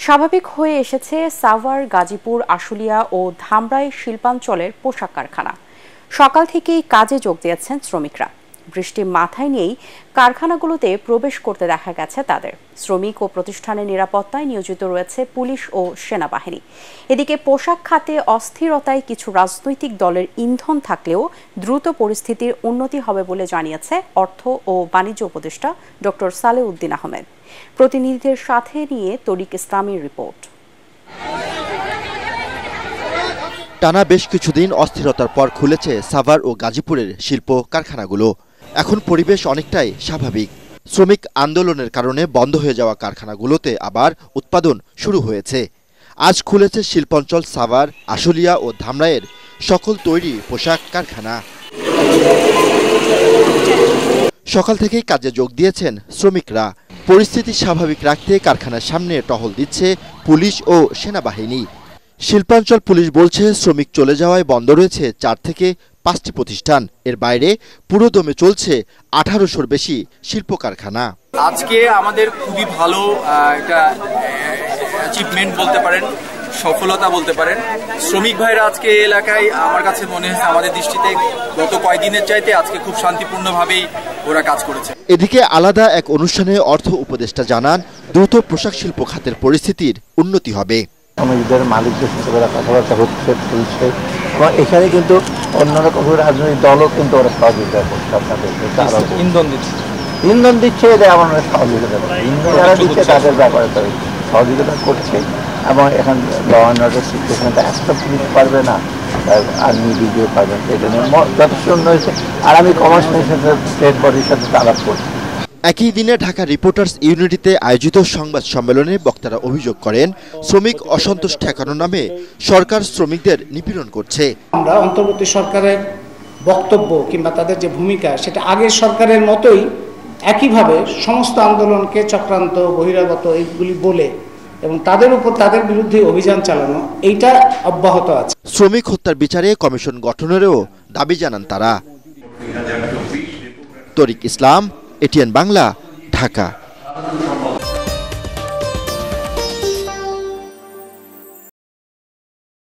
স্বাভাবিক হয়ে এসেছে সাভার, গাজীপুর, আশুলিয়া ও ধামরাই শিল্পাঞ্চলের পোশাক কারখানা। সকাল থেকেই কাজে যোগ দিয়েছেন শ্রমিকরা। বৃষ্টি মাথায় নিয়েই কারখানাগুলোতে প্রবেশ করতে দেখা গেছে তাদের। শ্রমিক ও প্রতিষ্ঠানের নিরাপত্তায় নিয়োজিত রয়েছে পুলিশ ও সেনাবাহিনী। এদিকে পোশাক খাতে অস্থিরতায় কিছু রাজনৈতিক দলের ইন্ধন থাকলেও দ্রুত পরিস্থিতির উন্নতি হবে বলে জানিয়েছে অর্থ ও বাণিজ্য উপদেষ্টা ডক্টর সালেউদ্দিন আহমেদ। প্রতিনিধিদের সাথে নিয়ে তরিক ইসলামের রিপোর্ট। টানা বেশ কিছুদিন অস্থিরতার পর খুলেছে সাভার ও গাজীপুরের শিল্প কারখানাগুলো। এখন পরিবেশ অনেকটাই স্বাভাবিক। শ্রমিক আন্দোলনের কারণে বন্ধ হয়ে যাওয়া কারখানাগুলোতে আবার উৎপাদন শুরু হয়েছে। আজ খুলেছে শিল্পাঞ্চল সাভার, আশুলিয়া ও ধামরাইয়ের সকল তৈরি পোশাক কারখানা। সকাল থেকেই কাজে যোগ দিয়েছেন শ্রমিকরা। পরিস্থিতি স্বাভাবিক রাখতে কারখানার সামনে টহল দিচ্ছে পুলিশ ও সেনাবাহিনী। শিল্পাঞ্চল পুলিশ বলছে, শ্রমিক চলে যাওয়ায় বন্ধ রয়েছে 4 থেকে 5টি প্রতিষ্ঠান। এর বাইরে পুরো দমে চলছে 1800-র বেশি শিল্প কারখানা। আজকে আমাদের খুবই ভালো একটা অ্যাচিভমেন্ট বলতে পারেন, সফলতা বলতে পারেন। শ্রমিক ভাইরা আজকে এলাকায় আমার কাছে মনে হয়েছে আমাদের দৃষ্টিতে গত কয়েকদিনের চাইতে আজকে খুব শান্তিপূর্ণভাবেই ওরা কাজ করেছে। এদিকে আলাদা এক অনুষ্ঠানে অর্থ উপদেষ্টা জানান, দ্রুত পোশাক শিল্প খাতের পরিস্থিতির উন্নতি হবে। শ্রমিকদের মালিকদের সাথে কথাবার্তা হচ্ছে, চলছে এবং এখানে কিন্তু অন্যরকম রাজনৈতিক দলও কিন্তু ওরা সহযোগিতা করছে। আপনাদের ইন্ধন দিচ্ছে এদের এমন সহযোগিতা করছে, ইন্ধন যারা দিচ্ছে তাদের ব্যাপারে সহযোগিতা করছে এবং এখন ল অ্যান্ড অর্ডার সিচুয়েশনটা এস্টাবলিশ পারবে না, আর্মি বিজয় পারবেন, এটা নিয়ে যথেষ্ট উন্নয়ন হয়েছে। আর আমি কমার্স মিনিস্টার স্টেট বডির সাথে আলাপ করছি। একই দিনে ঢাকা রিপোর্টার্স ইউনিটিতে আয়োজিত সংবাদ সম্মেলনে বক্তারা অভিযোগ করেন, শ্রমিক অসন্তোষ ঠেকানোর নামে সরকার শ্রমিকদের নিপীড়ন করছে। আমরা অন্তর্বর্তী সরকারের বক্তব্য কিংবা তাদের যে ভূমিকা, সেটা আগের সরকারের মতোই একইভাবে সমস্ত আন্দোলনকে চক্রান্ত, বহিরাগত এইগুলি বলে এবং তাদের বিরুদ্ধে অভিযান চালানো, এইটা অব্যাহত আছে। শ্রমিক হত্যার বিচারে কমিশন গঠনেরও দাবি জানান তারা। তরিক ইসলাম, এটিএন বাংলা, ঢাকা।